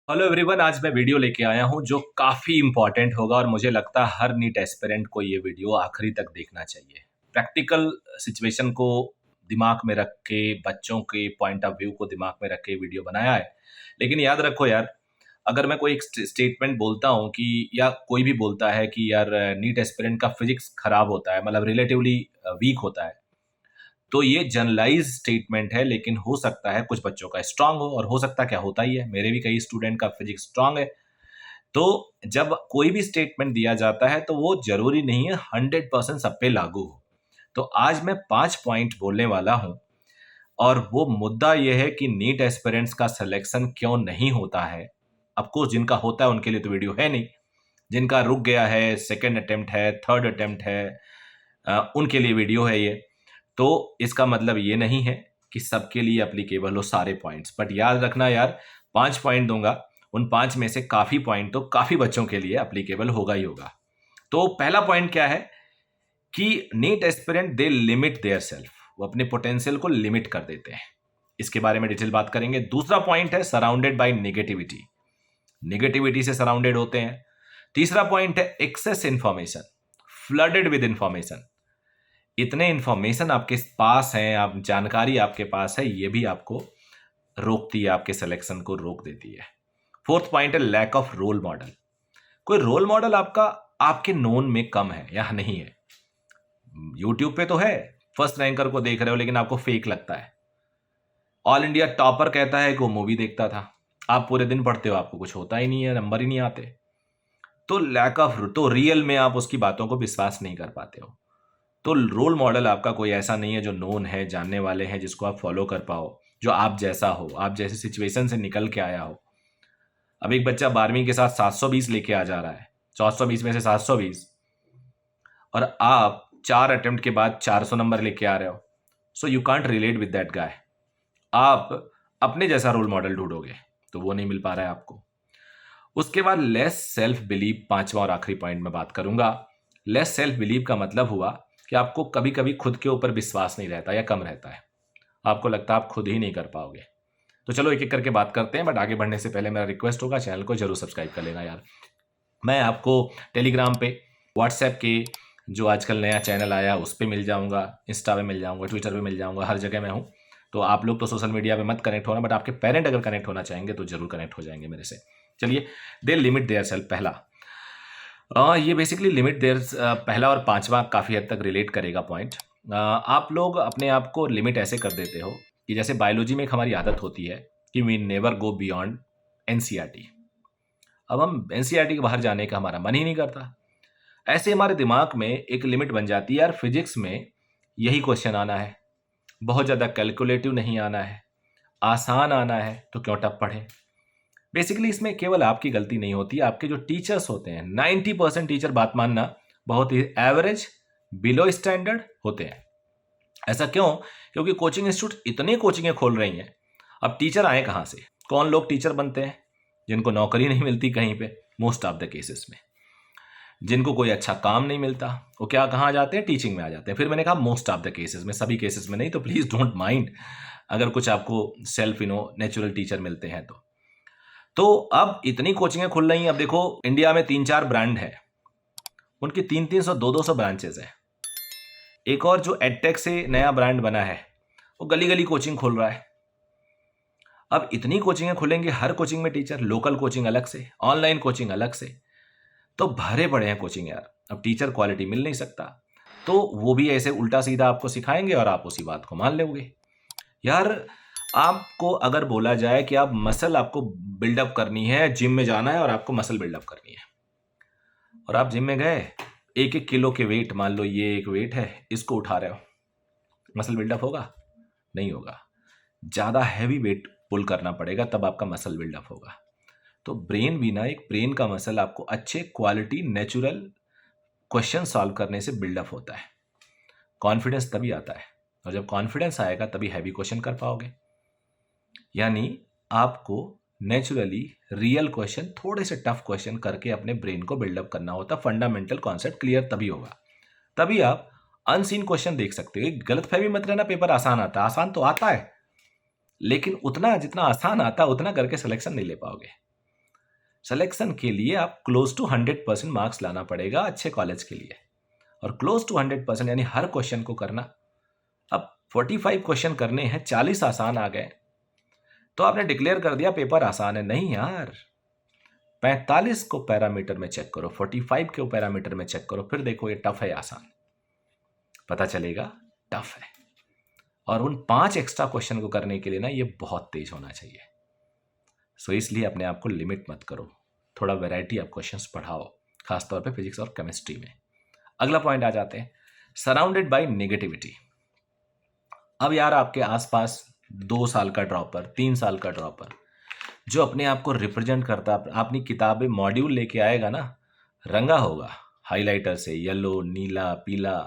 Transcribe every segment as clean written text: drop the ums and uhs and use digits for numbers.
Hello everyone, आज मैं video लेके आया हूं जो काफ़ी इंपॉर्टेंट होगा और मुझे लगता है हर नीट एस्पिरेंट को ये वीडियो आखिरी तक देखना चाहिए। प्रैक्टिकल सिचुएशन को दिमाग में रख के, बच्चों के पॉइंट ऑफ व्यू को दिमाग में रख के वीडियो बनाया है। लेकिन याद रखो यार, अगर मैं कोई एक स्टेटमेंट बोलता हूँ कि या कोई भी बोलता है कि यार नीट एस्पिरेंट का फिजिक्स खराब होता है, मतलब रिलेटिवली वीक होता है, तो ये जनरलाइज स्टेटमेंट है। लेकिन हो सकता है कुछ बच्चों का स्ट्रांग हो, और हो सकता क्या होता ही है, मेरे भी कई स्टूडेंट का फिजिक्स स्ट्रांग है। तो जब कोई भी स्टेटमेंट दिया जाता है तो वो जरूरी नहीं है 100% सब पे लागू हो। तो आज मैं 5 पॉइंट बोलने वाला हूं, और वो मुद्दा ये है कि नीट एस्पिरेंट्स का सिलेक्शन क्यों नहीं होता है। अफकोर्स जिनका होता है उनके लिए तो वीडियो है नहीं, जिनका रुक गया है, सेकेंड अटेम्प्ट है, थर्ड अटेम्प्ट है, उनके लिए वीडियो है ये। तो इसका मतलब ये नहीं है कि सबके लिए एप्लीकेबल हो सारे पॉइंट्स, बट याद रखना यार, 5 पॉइंट दूंगा, उन 5 में से काफी पॉइंट तो काफी बच्चों के लिए एप्लीकेबल होगा ही होगा। तो पहला पॉइंट क्या है कि NEET aspirant they limit their self, वो अपने पोटेंशियल को लिमिट कर देते हैं। इसके बारे में डिटेल बात करेंगे। दूसरा पॉइंट है सराउंडेड बाय नेगेटिविटी, नेगेटिविटी से सराउंडेड होते हैं। तीसरा पॉइंट है excess information, flooded with information, इतने इंफॉर्मेशन आपके पास है, आप जानकारी आपके पास है, ये भी आपको रोकती है, आपके सिलेक्शन को रोक देती है। फोर्थ पॉइंट है लैक ऑफ रोल मॉडल, कोई रोल मॉडल आपका आपके नोन में कम है या नहीं है। यूट्यूब पे तो है, फर्स्ट रैंकर को देख रहे हो लेकिन आपको फेक लगता है। ऑल इंडिया टॉपर कहता है कि वो मूवी देखता था, आप पूरे दिन पढ़ते हो, आपको कुछ होता ही नहीं है, नंबर ही नहीं आते। तो लैक ऑफ, तो रियल में आप उसकी बातों को विश्वास नहीं कर पाते हो। तो रोल मॉडल आपका कोई ऐसा नहीं है जो नोन है, जानने वाले हैं, जिसको आप फॉलो कर पाओ, जो आप जैसा हो, आप जैसे सिचुएशन से निकल के आया हो। अब एक बच्चा 12वीं के साथ 720 लेके आ जा रहा है, 420 में से 720, और आप 4 अटेम्प्ट के बाद 400 नंबर लेके आ रहे हो। So you can't relate with that guy. आप अपने जैसा रोल मॉडल ढूंढोगे तो वो नहीं मिल पा रहा है आपको। उसके बाद लेस सेल्फ बिलीव, पांचवा और आखिरी पॉइंट में बात करूंगा। लेस सेल्फ बिलीव का मतलब हुआ कि आपको कभी कभी खुद के ऊपर विश्वास नहीं रहता या कम रहता है, आपको लगता है आप खुद ही नहीं कर पाओगे। तो चलो एक एक करके बात करते हैं, बट आगे बढ़ने से पहले मेरा रिक्वेस्ट होगा, चैनल को जरूर सब्सक्राइब कर लेना यार। मैं आपको टेलीग्राम पे, व्हाट्सएप के जो आजकल नया चैनल आया उस पर मिल जाऊंगा, इंस्टा पे मिल जाऊंगा, ट्विटर पे मिल जाऊंगा, हर जगह मैं हूँ। तो आप लोग तो सोशल मीडिया पे मत कनेक्ट होना, बट आपके पेरेंट अगर कनेक्ट होना चाहेंगे तो जरूर कनेक्ट हो जाएंगे मेरे से। चलिए, दे लिमिट देयर सेल्फ, पहला ये बेसिकली लिमिट देयर, पहला और पांचवा काफ़ी हद तक रिलेट करेगा पॉइंट। आप लोग अपने आप को लिमिट ऐसे कर देते हो कि जैसे बायोलॉजी में एक हमारी आदत होती है कि we never go beyond NCERT. अब हम एनसीईआरटी के बाहर जाने का हमारा मन ही नहीं करता। ऐसे हमारे दिमाग में एक लिमिट बन जाती है, यार फिजिक्स में यही क्वेश्चन आना है, बहुत ज़्यादा कैलकुलेटिव नहीं आना है, आसान आना है, तो क्यों टफ पढ़ें। बेसिकली इसमें केवल आपकी गलती नहीं होती, आपके जो टीचर्स होते हैं, 90% टीचर, बात मानना, बहुत ही एवरेज, बिलो स्टैंडर्ड होते हैं। ऐसा क्यों? क्योंकि कोचिंग इंस्टीट्यूट इतनी कोचिंगें खोल रही हैं, अब टीचर आए कहाँ से? कौन लोग टीचर बनते हैं? जिनको नौकरी नहीं मिलती कहीं पे, मोस्ट ऑफ द केसेस में, जिनको कोई अच्छा काम नहीं मिलता, वो क्या कहाँ जाते हैं? टीचिंग में आ जाते हैं। फिर मैंने कहा मोस्ट ऑफ द केसेस में, सभी केसेस में नहीं, तो प्लीज डोंट माइंड अगर कुछ आपको सेल्फ नेचुरल टीचर मिलते हैं तो अब इतनी कोचिंगें खुल रही हैं। अब देखो, इंडिया में 3-4 ब्रांड है, उनकी 300-300 200-200 ब्रांचेस है। एक और जो एडटेक से नया ब्रांड बना है, वो गली गली कोचिंग खोल रहा है। अब इतनी कोचिंगें खुलेंगी, हर कोचिंग में टीचर, लोकल कोचिंग अलग से, ऑनलाइन कोचिंग अलग से, तो भरे पड़े हैं कोचिंग यार। अब टीचर क्वालिटी मिल नहीं सकता, तो वो भी ऐसे उल्टा सीधा आपको सिखाएंगे और आप उसी बात को मान लोगे। यार, आपको अगर बोला जाए कि आप मसल आपको बिल्डअप करनी है, जिम में जाना है और आपको मसल बिल्डअप करनी है, और आप जिम में गए, 1-1 किलो के वेट, मान लो ये एक वेट है, इसको उठा रहे हो, मसल बिल्डअप होगा? नहीं होगा। ज़्यादा हैवी वेट पुल करना पड़ेगा, तब आपका मसल बिल्डअप होगा। तो ब्रेन भी ना, एक ब्रेन का मसल आपको अच्छे क्वालिटी नेचुरल क्वेश्चन सॉल्व करने से बिल्डअप होता है। कॉन्फिडेंस तभी आता है, और जब कॉन्फिडेंस आएगा तभी हैवी क्वेश्चन कर पाओगे। यानी आपको नेचुरली रियल क्वेश्चन, थोड़े से टफ क्वेश्चन करके अपने ब्रेन को बिल्डअप करना होता। फंडामेंटल कॉन्सेप्ट क्लियर तभी होगा, तभी आप अनसीन क्वेश्चन देख सकते हो। गलतफहमी मत रहना, पेपर आसान आता है, आसान तो आता है, लेकिन उतना जितना आसान आता है उतना करके सिलेक्शन नहीं ले पाओगे। सिलेक्शन के लिए आप क्लोज टू 100% मार्क्स लाना पड़ेगा अच्छे कॉलेज के लिए, और क्लोज टू 100% यानी हर क्वेश्चन को करना। अब 45 क्वेश्चन करने हैं, 40 आसान आ गए तो आपने डिक्लेयर कर दिया पेपर आसान है। नहीं यार, 45 को पैरामीटर में चेक करो, 45 को पैरामीटर में चेक करो, फिर देखो ये टफ है या आसान, पता चलेगा टफ है। और उन 5 एक्स्ट्रा क्वेश्चन को करने के लिए ना ये बहुत तेज होना चाहिए। सो इसलिए अपने आप को लिमिट मत करो, थोड़ा वैरायटी ऑफ क्वेश्चंस पढ़ाओ, खासतौर पे फिजिक्स और केमिस्ट्री में। अगला पॉइंट आ जाते हैं, सराउंडेड बाय नेगेटिविटी। अब यार आपके आसपास 2 साल का ड्रॉपर, 3 साल का ड्रॉपर जो अपने आप को रिप्रेजेंट करता, अपनी किताबें मॉड्यूल लेके आएगा ना, रंगा होगा हाइलाइटर से, येलो, नीला, पीला,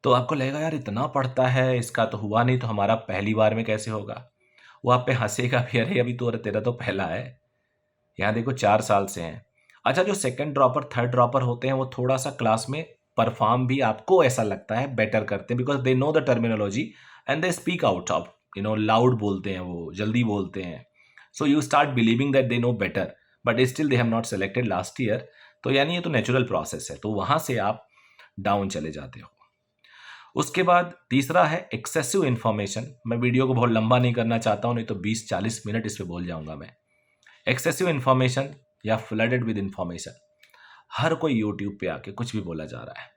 तो आपको लगेगा यार इतना पढ़ता है, इसका तो हुआ नहीं, तो हमारा पहली बार में कैसे होगा। वो आप पे हंसेगा भी, अरे अभी तो, अरे तेरा तो पहला है, यहाँ देखो 4 साल से हैं। अच्छा, जो सेकंड ड्रॉपर, थर्ड ड्रॉपर होते हैं वो थोड़ा सा क्लास में परफॉर्म भी, आपको ऐसा लगता है, बेटर करते हैं, because they know the terminology and they speak out of, loud बोलते हैं, वो जल्दी बोलते हैं। So you start believing that they know better, but still they have not selected last year. तो यानी ये तो नेचुरल प्रोसेस है, तो वहां से आप डाउन चले जाते हो। उसके बाद तीसरा है एक्सेसिव इन्फॉर्मेशन। मैं वीडियो को बहुत लंबा नहीं करना चाहता हूँ, नहीं तो 20-40 मिनट इस पे बोल जाऊंगा मैं। एक्सेसिव इन्फॉर्मेशन या फ्लडेड विद इन्फॉर्मेशन। हर कोई यूट्यूब पे आके कुछ भी बोला जा रहा है,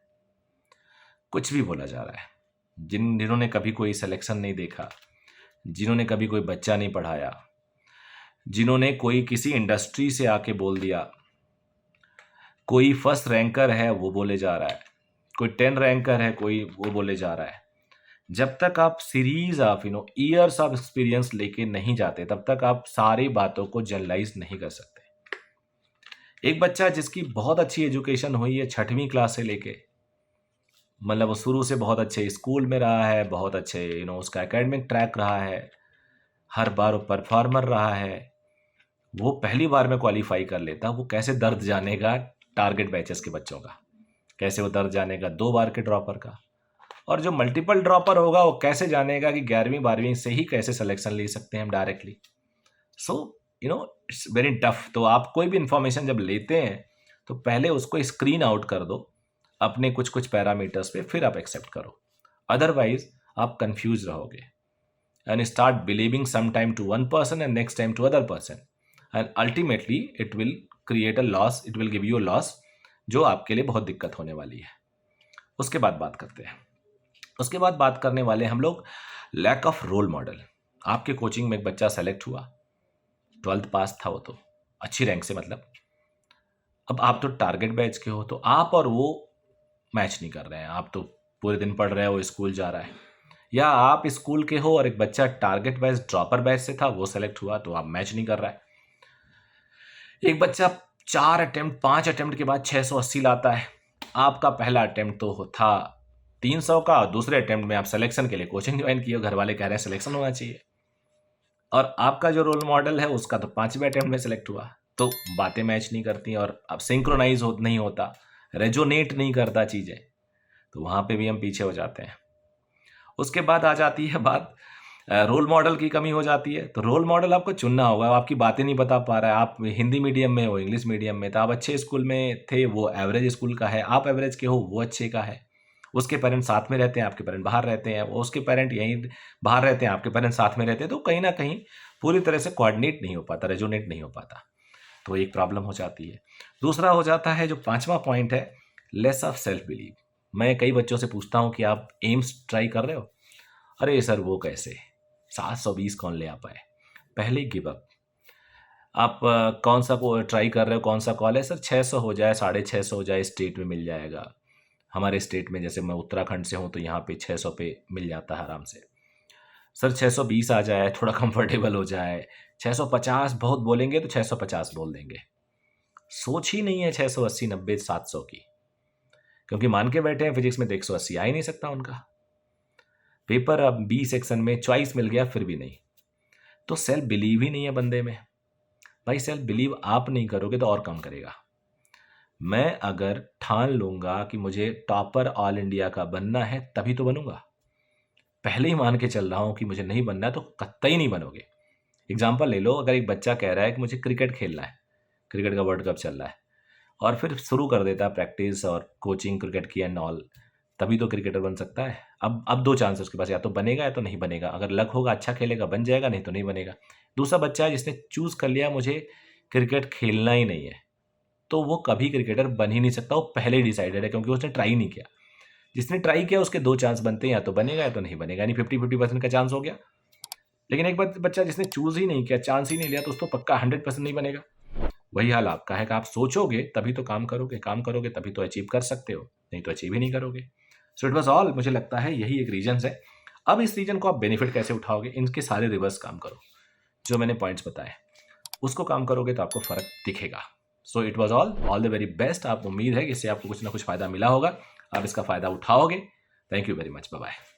कुछ भी बोला जा रहा है। जिन्होंने कभी कोई सिलेक्शन नहीं देखा, जिन्होंने कभी कोई बच्चा नहीं पढ़ाया, जिन्होंने कोई किसी इंडस्ट्री से आके बोल दिया, कोई फर्स्ट रैंकर है वो बोले जा रहा है, कोई 10 रैंकर है कोई वो बोले जा रहा है। जब तक आप series of years of experience लेके नहीं जाते, तब तक आप सारी बातों को जनरलाइज नहीं कर सकते। एक बच्चा जिसकी बहुत अच्छी एजुकेशन हुई है 6वीं क्लास से लेके, मतलब वो शुरू से बहुत अच्छे स्कूल में रहा है, बहुत अच्छे उसका एकेडमिक ट्रैक रहा है, हर बार वो परफॉर्मर रहा है, वो पहली बार में क्वालिफाई कर लेता, वो कैसे दर्द जानेगा टारगेट बैचेस के बच्चों का, कैसे वो दर्द जानेगा 2 बार के ड्रॉपर का, और जो मल्टीपल ड्रॉपर होगा वो कैसे जानेगा कि 11वीं 12वीं से ही कैसे सिलेक्शन ले सकते हैं हम directly. So it's very tough. तो आप कोई भी इंफॉर्मेशन जब लेते हैं तो पहले उसको स्क्रीन आउट कर दो अपने कुछ कुछ पैरामीटर्स पे, फिर आप एक्सेप्ट करो, अदरवाइज आप कंफ्यूज रहोगे and start believing some time to one person and next time to other person, and ultimately it will create a loss, it will give you a loss, जो आपके लिए बहुत दिक्कत होने वाली है। उसके बाद बात करते हैं, उसके बाद बात करने वाले हम लोग लैक ऑफ रोल मॉडल। आपके कोचिंग में एक बच्चा सेलेक्ट हुआ, 12th पास था वो, तो अच्छी रैंक से, मतलब अब आप तो टारगेट बैच के हो, तो आप और वो मैच नहीं कर रहे हैं। आप तो पूरे दिन पढ़ रहे हो, वो स्कूल जा रहा है, या आप स्कूल के हो और एक बच्चा टारगेट बैच ड्रॉपर बैच से था, वो सेलेक्ट हुआ, तो आप मैच नहीं कर रहा है। एक बच्चा 4 अटेम्प्ट 5 अटेम्प्ट के बाद 680 लाता है, आपका पहला अटेम्प्ट तो था 300 का, और दूसरे अटेम्प्ट में आप सिलेक्शन के लिए कोचिंग ज्वाइन किए, घर वाले कह रहे हैं सिलेक्शन होना चाहिए, और आपका जो रोल मॉडल है उसका तो 5वें अटेम्प्ट में सिलेक्ट हुआ। तो बातें मैच नहीं करती और अब सिंक्रोनाइज नहीं होता, रेजोनेट नहीं करता चीज़ें, तो वहाँ पे भी हम पीछे हो जाते हैं। उसके बाद आ जाती है बात रोल मॉडल की कमी हो जाती है। तो रोल मॉडल आपको चुनना होगा, आपकी बातें नहीं बता पा रहा है, आप हिंदी मीडियम में हो, इंग्लिश मीडियम में, तो आप अच्छे स्कूल में थे, वो एवरेज स्कूल का है, आप एवरेज के हो, वो अच्छे का है, उसके पेरेंट्स साथ में रहते हैं, आपके पेरेंट बाहर रहते हैं, उसके पेरेंट यहीं बाहर रहते हैं, आपके पेरेंट्स साथ में रहते हैं, तो कहीं ना कहीं पूरी तरह से कोऑर्डिनेट नहीं हो पाता, रेजोनेट नहीं हो पाता, तो एक प्रॉब्लम हो जाती है। दूसरा हो जाता है जो 5वां पॉइंट है, लेस ऑफ सेल्फ बिलीव। मैं कई बच्चों से पूछता हूँ कि आप एम्स ट्राई कर रहे हो, अरे सर वो कैसे, 720 कौन ले आ पाए, पहले गिव अप। आप कौन सा को ट्राई कर रहे हो, कौन सा कॉलेज, सर 600 हो जाए, 650 हो जाए, स्टेट में मिल जाएगा। हमारे स्टेट में, जैसे मैं उत्तराखंड से हूँ, तो यहाँ पे 600 पे मिल जाता है आराम से। सर 620 आ जाए, थोड़ा कंफर्टेबल हो जाए, 650 बहुत बोलेंगे तो 650 बोल देंगे, सोच ही नहीं है 680 90 700 की, क्योंकि मान के बैठे हैं फिजिक्स में तो 180 आ ही नहीं सकता उनका। पेपर अब बी सेक्शन में चॉइस मिल गया फिर भी नहीं, तो सेल्फ बिलीव ही नहीं है बंदे में। भाई सेल्फ बिलीव आप नहीं करोगे तो और कम करेगा। मैं अगर ठान लूंगा कि मुझे टॉपर ऑल इंडिया का बनना है, तभी तो बनूंगा। पहले ही मान के चल रहा हूं कि मुझे नहीं बनना है, तो कतई नहीं बनोगे। एग्जाम्पल ले लो, अगर एक बच्चा कह रहा है कि मुझे क्रिकेट खेलना है, क्रिकेट का वर्ल्ड कप चल रहा है, और फिर शुरू कर देता है प्रैक्टिस और कोचिंग क्रिकेट की एंड ऑल, तभी तो क्रिकेटर बन सकता है। अब दो चांस है उसके पास, या तो बनेगा या तो नहीं बनेगा। अगर लक होगा अच्छा खेलेगा बन जाएगा, नहीं तो नहीं बनेगा। दूसरा बच्चा है जिसने चूज कर लिया मुझे क्रिकेट खेलना ही नहीं है, तो वो कभी क्रिकेटर बन ही नहीं सकता, वो पहले ही डिसाइडेड है, क्योंकि उसने ट्राई नहीं किया। जिसने ट्राई किया उसके दो चांस बनते हैं, या तो बनेगा या तो नहीं बनेगा, यानी 50-50% का चांस हो गया। लेकिन एक बच्चा जिसने चूज ही नहीं किया, चांस ही नहीं लिया, तो उसको पक्का 100% नहीं बनेगा। वही हाल आपका है कि आप सोचोगे तभी तो काम करोगे, काम करोगे तभी तो अचीव कर सकते हो, नहीं तो अचीव ही नहीं करोगे। सो इट वॉज ऑल, मुझे लगता है यही एक रीजन है। अब इस रीजन को आप बेनिफिट कैसे उठाओगे, इनके सारे रिवर्स काम करो, जो मैंने पॉइंट्स बताए उसको काम करोगे तो आपको फर्क दिखेगा। So it was all the very best. आप उम्मीद है कि इससे आपको कुछ ना कुछ फायदा मिला होगा, आप इसका फायदा उठाओगे। Thank you very much, bye bye.